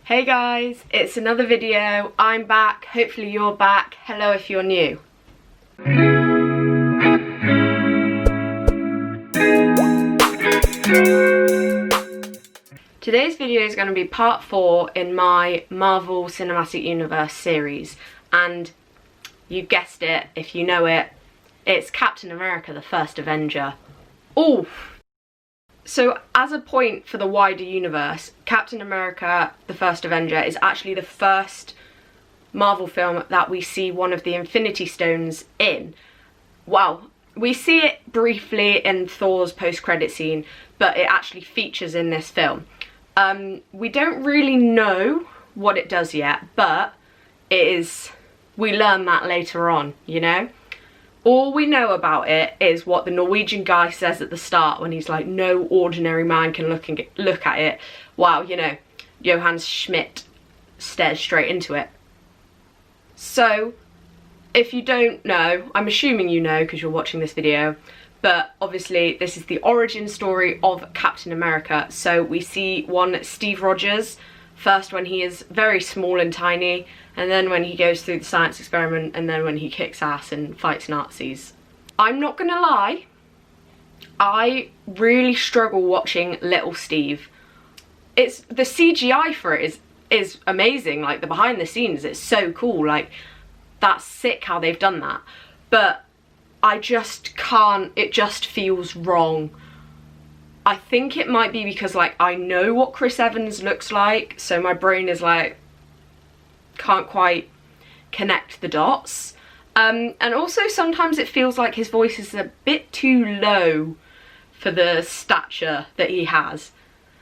Hey guys, it's another video. I'm back. Hopefully you're back. Hello if you're new. Today's video is going to be part 4 in my Marvel Cinematic Universe series, and you guessed it, if you know it, it's Captain America, the First Avenger. Ooh! So as a point for the wider universe, Captain America, the First Avenger is actually the first Marvel film that we see one of the Infinity Stones in. Well, we see it briefly in Thor's post-credit scene, but it actually features in this film. We don't really know what it does yet, but we learn that later on, you know? All we know about it is what the Norwegian guy says at the start when he's like, no ordinary man can look at it, while, you know, Johann Schmidt stares straight into it. So, if you don't know, I'm assuming you know because you're watching this video, but obviously this is the origin story of Captain America. So we see one Steve Rogers, first when he is very small and tiny, and then when he goes through the science experiment, and then when he kicks ass and fights Nazis. I'm not gonna lie, I really struggle watching Little Steve. It's the CGI for it is amazing, like the behind the scenes, it's so cool, like that's sick how they've done that. But I just can't, it just feels wrong. I think it might be because like I know what Chris Evans looks like, so my brain is like, can't quite connect the dots. And also sometimes it feels like his voice is a bit too low for the stature that he has.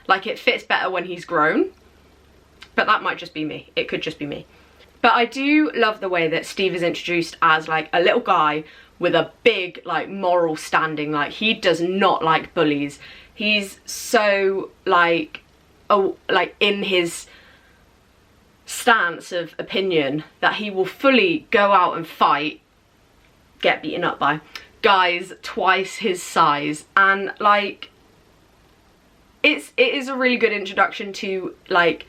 Like it fits better when he's grown, but that might just be me. It could just be me. But I do love the way that Steve is introduced as like a little guy with a big like moral standing. Like he does not like bullies. He's so like, oh, like in his stance of opinion that he will fully go out and fight, get beaten up by guys twice his size, and like it is a really good introduction to like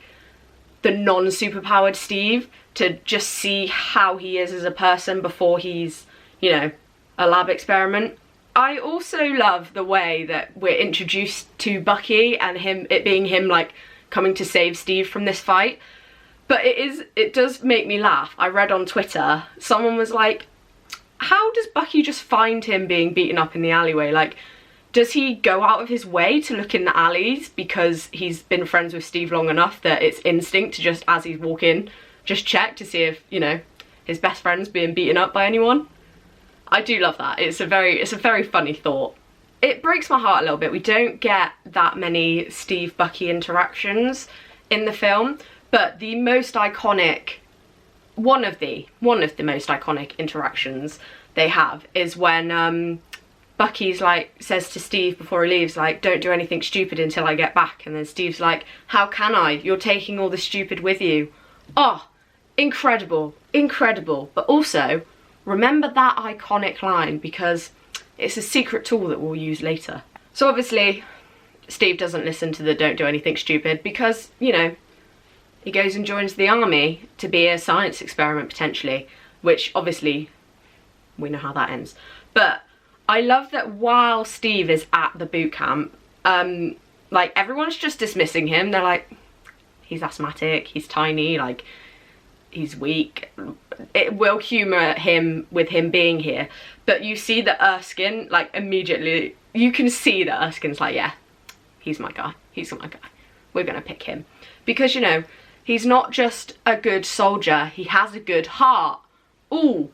the non-superpowered Steve, to just see how he is as a person before he's, you know, a lab experiment. I also love the way that we're introduced to Bucky and it being him like coming to save Steve from this fight. But it does make me laugh. I read on Twitter, someone was like, how does Bucky just find him being beaten up in the alleyway? Like, does he go out of his way to look in the alleys because he's been friends with Steve long enough that it's instinct to just, as he's walking, just check to see if, you know, his best friend's being beaten up by anyone? I do love that. It's a very funny thought. It breaks my heart a little bit. We don't get that many Steve-Bucky interactions in the film, but the most iconic, one of the most iconic interactions they have is when Bucky's like, says to Steve before he leaves, like, don't do anything stupid until I get back. And then Steve's like, how can I? You're taking all the stupid with you. Oh, incredible, incredible. But also, remember that iconic line because it's a secret tool that we'll use later. So obviously, Steve doesn't listen to the don't do anything stupid because, you know, he goes and joins the army to be a science experiment potentially, which obviously we know how that ends. But I love that while Steve is at the boot camp, like everyone's just dismissing him. They're like, he's asthmatic, he's tiny, like he's weak. It will humour him with him being here. But you see that Erskine, like immediately, you can see that Erskine's like, yeah, he's my guy, he's my guy. We're gonna pick him. Because, you know, he's not just a good soldier, he has a good heart. Ooh.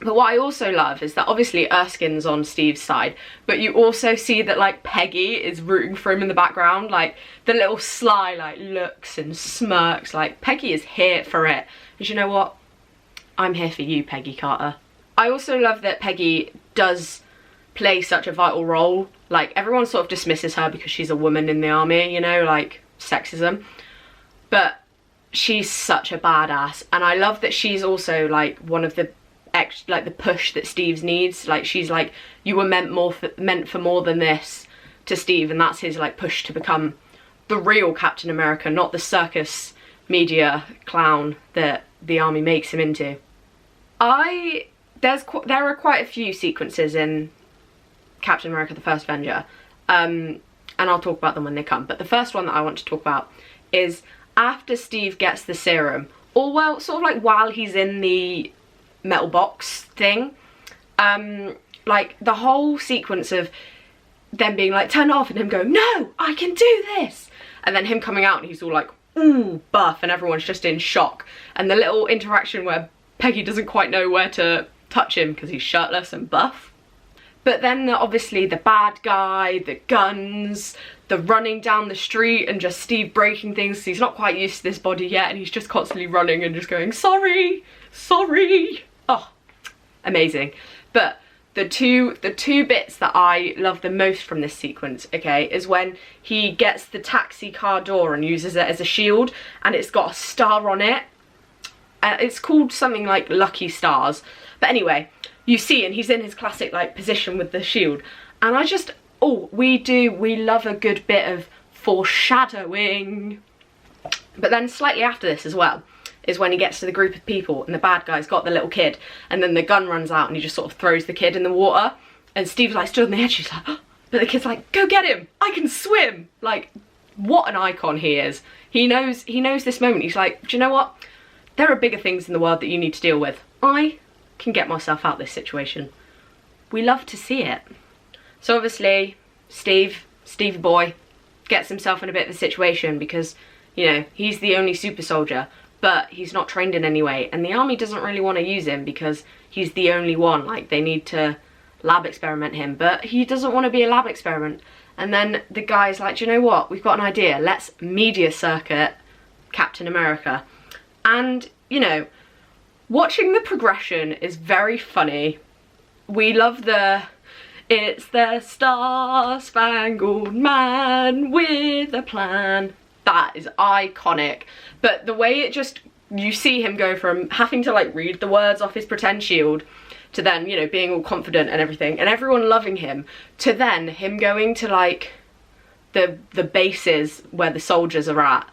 But what I also love is that obviously Erskine's on Steve's side, but you also see that like Peggy is rooting for him in the background, like the little sly like looks and smirks, like Peggy is here for it. And you know what? I'm here for you, Peggy Carter. I also love that Peggy does play such a vital role. Like everyone sort of dismisses her because she's a woman in the army, you know, like sexism. But she's such a badass, and I love that she's also like one of the like the push that Steve needs. Like she's like, you were meant for more than this to Steve, and that's his like push to become the real Captain America, not the circus media clown that the army makes him into. There are quite a few sequences in Captain America: The First Avenger, and I'll talk about them when they come, but the first one that I want to talk about is after Steve gets the serum, or well, sort of like while he's in the metal box thing, like the whole sequence of them being like, turn it off, and him going, no, I can do this, and then him coming out and he's all like, ooh, buff, and everyone's just in shock, and the little interaction where Peggy doesn't quite know where to touch him because he's shirtless and buff. But then obviously the bad guy, the guns, the running down the street, and just Steve breaking things, so he's not quite used to this body yet, and he's just constantly running and just going, sorry, sorry. Oh, amazing. But the two bits that I love the most from this sequence, okay, is when he gets the taxi car door and uses it as a shield, and it's got a star on it. It's called something like Lucky Stars. But anyway, you see, and he's in his classic like position with the shield, and I just, we love a good bit of foreshadowing. But then slightly after this as well is when he gets to the group of people and the bad guy's got the little kid, and then the gun runs out and he just sort of throws the kid in the water, and Steve's like stood on the edge, he's like, oh, but the kid's like, go get him, I can swim. Like, what an icon he is. He knows this moment. He's like, do you know what, there are bigger things in the world that you need to deal with. I can get myself out of this situation. We love to see it. So obviously Stevie boy gets himself in a bit of a situation because, you know, he's the only super soldier, but he's not trained in any way, and the army doesn't really want to use him because he's the only one. Like, they need to lab experiment him, but he doesn't want to be a lab experiment. And then the guy's like, do you know what, we've got an idea, let's media circuit Captain America. And, you know, watching the progression is very funny. We love it's the Star-Spangled Man with a plan. That is iconic. But the way it just, you see him go from having to like read the words off his pretend shield to then, you know, being all confident and everything, and everyone loving him, to then him going to like the bases where the soldiers are at,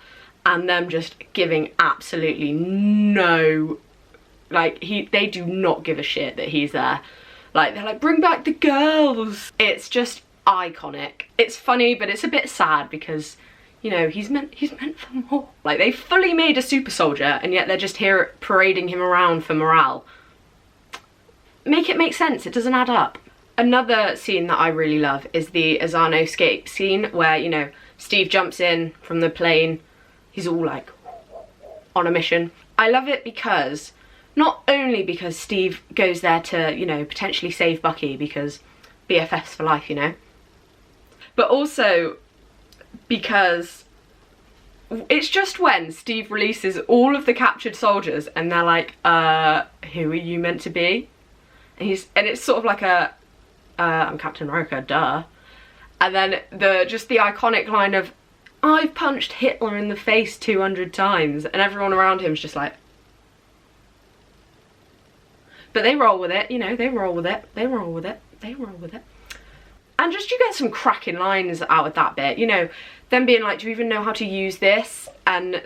and them just giving absolutely no, like, they do not give a shit that he's there. Like, they're like, bring back the girls. It's just iconic. It's funny, but it's a bit sad because, you know, he's meant for more. Like, they fully made a super soldier, and yet they're just here parading him around for morale. Make it make sense. It doesn't add up. Another scene that I really love is the Asano escape scene where, you know, Steve jumps in from the plane. He's all like on a mission. I love it because, not only because Steve goes there to, you know, potentially save Bucky because BFFs for life, you know, but also because it's just when Steve releases all of the captured soldiers and they're like, who are you meant to be? And it's sort of like I'm Captain America, duh. And then just the iconic line of, I've punched Hitler in the face 200 times, and everyone around him's just like, but they roll with it, you know, they roll with it, they roll with it, they roll with it. And just, you get some cracking lines out of that bit, you know, them being like, do you even know how to use this? And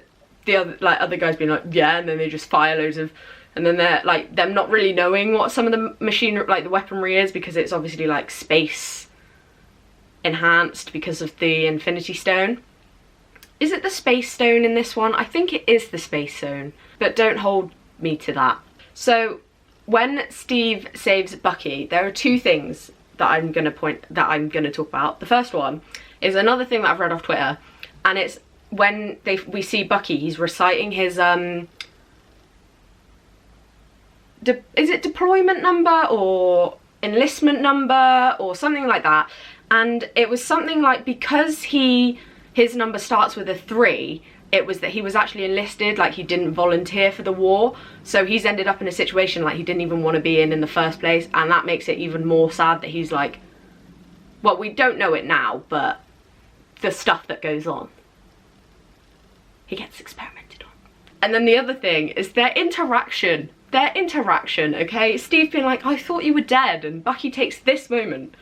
the other guys being like, yeah, and then they just fire loads of, and then they're like, them not really knowing what some of the machinery, like the weaponry is, because it's obviously like space enhanced because of the Infinity Stone. Is it the Space Stone in this one? I think it is the Space Stone, but don't hold me to that. So when Steve saves Bucky, there are two things that I'm gonna talk about. The first one is another thing that I've read off Twitter, and it's when we see Bucky, he's reciting his is it deployment number or enlistment number or something like that, and it was something like, because his number starts with a 3, it was that he was actually enlisted, like he didn't volunteer for the war, so he's ended up in a situation like he didn't even want to be in the first place, and that makes it even more sad that he's like, well, we don't know it now, but the stuff that goes on, he gets experimented on. And then the other thing is their interaction, okay? Steve being like, I thought you were dead, and Bucky takes this moment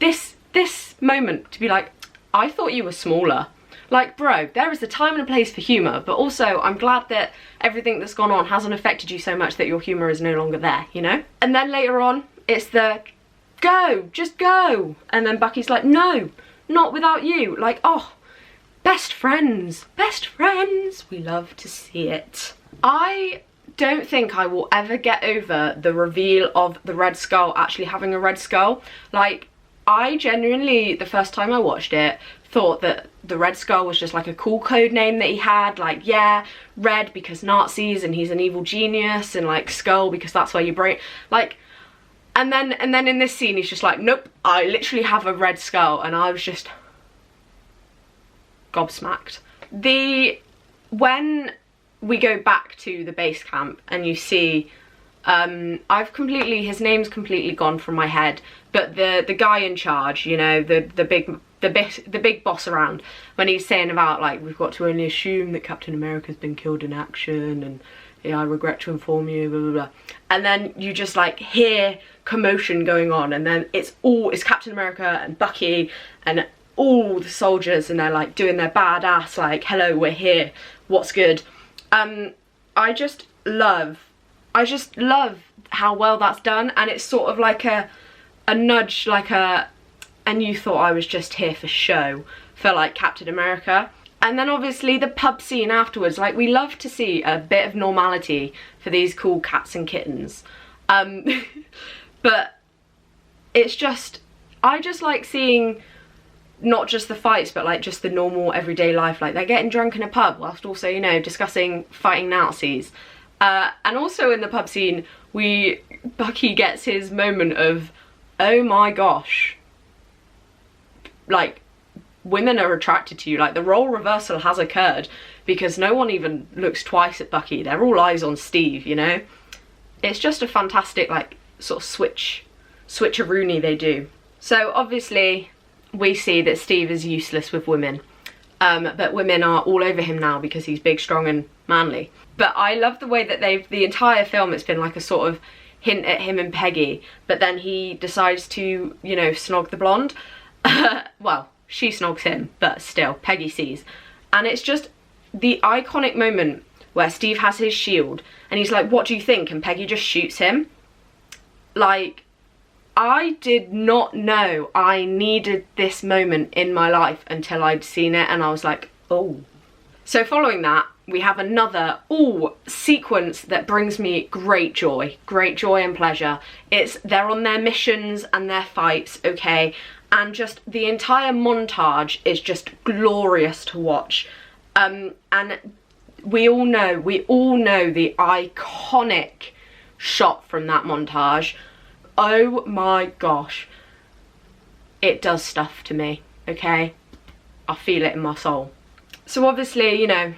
to be like, I thought you were smaller. Like, bro, there is a time and a place for humour, but also I'm glad that everything that's gone on hasn't affected you so much that your humour is no longer there, you know? And then later on, it's the, go, just go. And then Bucky's like, no, not without you. Like, oh, best friends, we love to see it. I don't think I will ever get over the reveal of the Red Skull actually having a red skull. Like, I genuinely, the first time I watched it, thought that the Red Skull was just like a cool code name that he had, like, yeah, red because Nazis and he's an evil genius, and like skull because that's where your brain, like, and then in this scene he's just like, nope, I literally have a red skull, and I was just gobsmacked. When we go back to the base camp and you see, his name's completely gone from my head, but the guy in charge, you know, the big boss around, when he's saying about, like, we've got to only assume that Captain America's been killed in action, and yeah, I regret to inform you, blah blah blah. And then you just like hear commotion going on, and then it's Captain America and Bucky and all the soldiers, and they're like doing their badass, like, hello, we're here, what's good. I just love how well that's done, and it's sort of like a nudge, like and you thought I was just here for show for like Captain America. And then obviously the pub scene afterwards, like, we love to see a bit of normality for these cool cats and kittens. But it's just, I just like seeing not just the fights, but like just the normal everyday life. Like, they're getting drunk in a pub whilst also, you know, discussing fighting Nazis. And also in the pub scene, Bucky gets his moment of, oh my gosh, like, women are attracted to you. Like, the role reversal has occurred, because no one even looks twice at Bucky. They're all eyes on Steve, you know? It's just a fantastic, like, sort of switcheroony they do. So obviously we see that Steve is useless with women, but women are all over him now because he's big, strong and manly. But I love the way that the entire film, it's been like a sort of hint at him and Peggy, but then he decides to, you know, snog the blonde. Well, she snogs him, but still, Peggy sees. And it's just the iconic moment where Steve has his shield and he's like, what do you think? And Peggy just shoots him. Like, I did not know I needed this moment in my life until I'd seen it, and I was like, oh. So following that, we have another sequence that brings me great joy and pleasure. They're on their missions and their fights, okay? And just the entire montage is just glorious to watch. And we all know the iconic shot from that montage. Oh my gosh. It does stuff to me, okay? I feel it in my soul. So obviously, you know,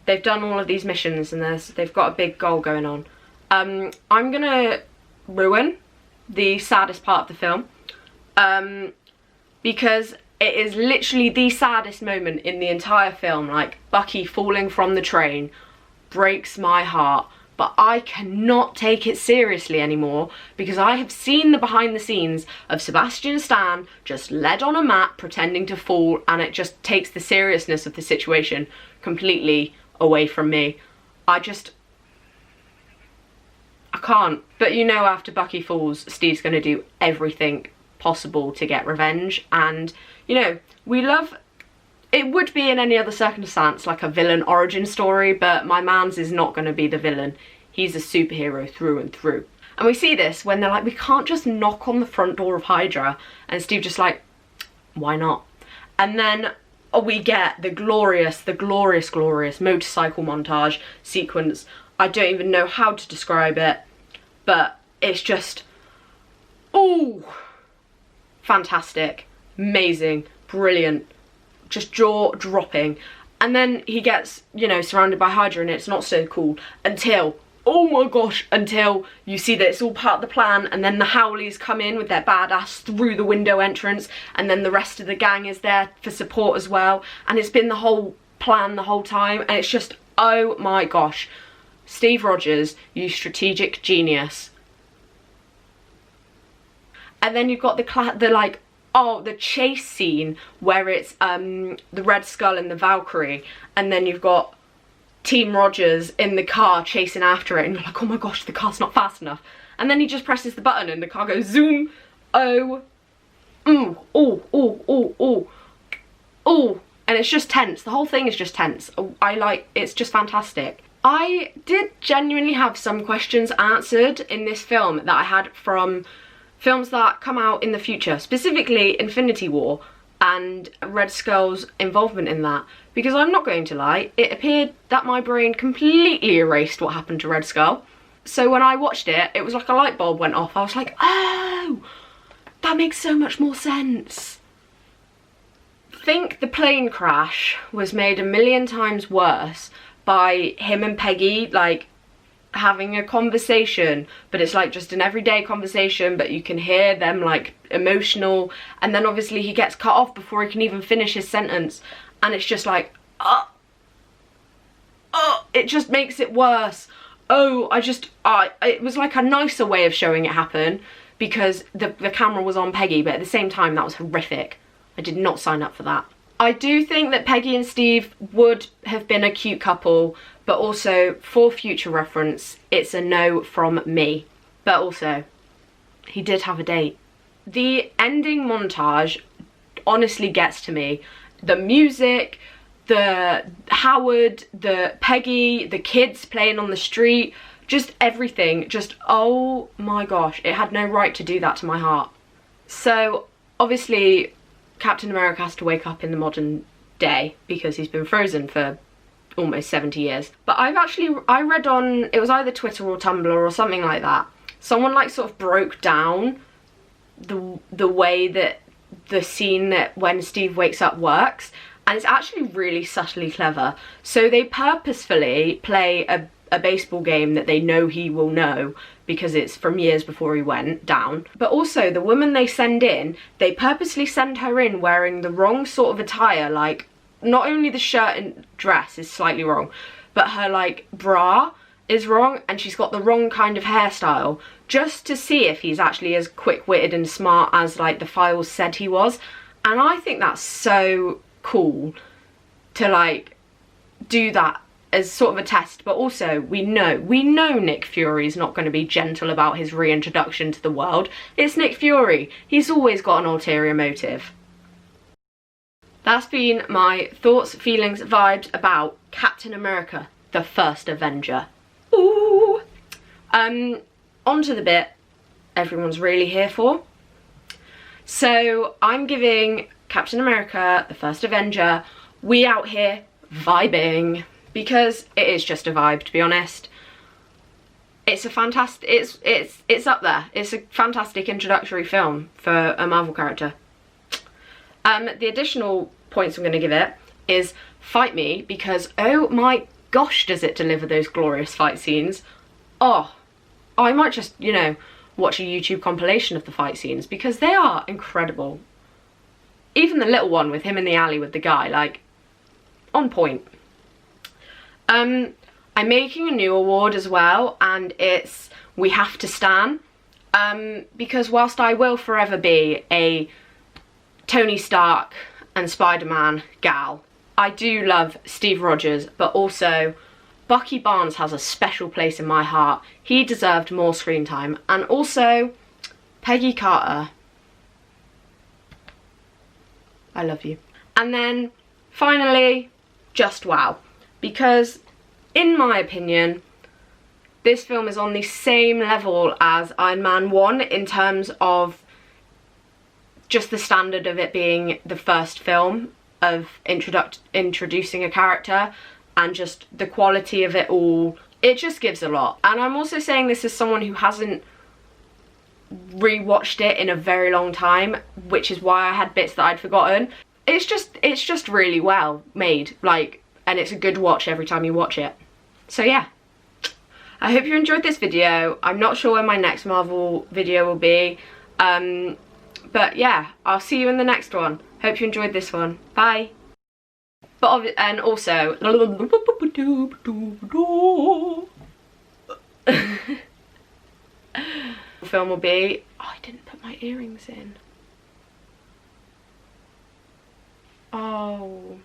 they've done all of these missions and they've got a big goal going on. I'm gonna ruin the saddest part of the film. Because it is literally the saddest moment in the entire film. Like, Bucky falling from the train breaks my heart, but I cannot take it seriously anymore, because I have seen the behind the scenes of Sebastian Stan just led on a mat pretending to fall, and it just takes the seriousness of the situation completely away from me. I can't. But you know, after Bucky falls, Steve's gonna do everything possible to get revenge, and you know, it would be in any other circumstance like a villain origin story, but my man's is not going to be the villain. He's a superhero through and through. And we see this when they're like, we can't just knock on the front door of Hydra, and Steve just like, why not? And then we get the glorious motorcycle montage sequence. I don't even know how to describe it, but it's just, ooh, fantastic, amazing, brilliant, just jaw-dropping. And then he gets, you know, surrounded by Hydra, and it's not so cool until, oh my gosh, until you see that it's all part of the plan, and then the Howleys come in with their badass through the window entrance, and then the rest of the gang is there for support as well, and it's been the whole plan the whole time, and it's just, oh my gosh. Steve Rogers, you strategic genius. And then you've got the like Oh, the chase scene where it's the Red Skull and the Valkyrie, and then you've got Team Rogers in the car chasing after it, and you're like, oh my gosh, the car's not fast enough. And then he just presses the button and the car goes zoom. Oh, and it's just tense. The whole thing is just tense. It's just fantastic. I did genuinely have some questions answered in this film that I had from films that come out in the future, specifically Infinity War and Red Skull's involvement in that, because I'm not going to lie, it appeared that my brain completely erased what happened to Red Skull. So when I watched it, it was like a light bulb went off. I was like, oh, that makes so much more sense. I think the plane crash was made a million times worse by him and Peggy like having a conversation, but it's like just an everyday conversation, but you can hear them like emotional, and then obviously he gets cut off before he can even finish his sentence, and it's just like it just makes it worse. It was like a nicer way of showing it happen, because the camera was on Peggy, but at the same time that was horrific. I did not sign up for that. I do think that Peggy and Steve would have been a cute couple, but also for future reference, it's a no from me. But also, he did have a date. The ending montage honestly gets to me. The music, the Howard, the Peggy, the kids playing on the street, just everything, just oh my gosh, it had no right to do that to my heart. So obviously Captain America has to wake up in the modern day because he's been frozen for almost 70 years. But I read on, it was either Twitter or Tumblr or something like that, someone like sort of broke down the way that the scene that when Steve wakes up works, and it's actually really subtly clever. So they purposefully play a baseball game that they know he will know because it's from years before he went down. But also the woman they send in, they purposely send her in wearing the wrong sort of attire. Like, not only the shirt and dress is slightly wrong, but her like bra is wrong, and she's got the wrong kind of hairstyle, just to see if he's actually as quick-witted and smart as like the files said he was. And I think that's so cool to like do that as sort of a test. But also we know Nick Fury's not going to be gentle about his reintroduction to the world. It's Nick Fury. He's always got an ulterior motive. That's been my thoughts, feelings, vibes about Captain America, the First Avenger. Ooh. On to the bit everyone's really here for. So I'm giving Captain America, the First Avenger, We Out Here vibing, because it is just a vibe, to be honest. It's a fantastic, it's up there. It's a fantastic introductory film for a Marvel character. The additional points I'm going to give it is Fight Me, because oh my gosh does it deliver those glorious fight scenes. Oh, I might just, you know, watch a YouTube compilation of the fight scenes, because they are incredible. Even the little one with him in the alley with the guy, like, on point. I'm making a new award as well, and it's We Have to Stan, because whilst I will forever be a Tony Stark and Spider-Man gal, I do love Steve Rogers, but also Bucky Barnes has a special place in my heart. He deserved more screen time. And also Peggy Carter, I love you. And then finally, just wow, because in my opinion this film is on the same level as Iron Man 1 in terms of just the standard of it being the first film of introducing a character, and just the quality of it all. It just gives a lot. And I'm also saying this as someone who hasn't rewatched it in a very long time, which is why I had bits that I'd forgotten. It's just really well made, like, and it's a good watch every time you watch it. So yeah, I hope you enjoyed this video. I'm not sure when my next Marvel video will be, but yeah, I'll see you in the next one. Hope you enjoyed this one. Bye. And also the film will be, oh, I didn't put my earrings in. Oh.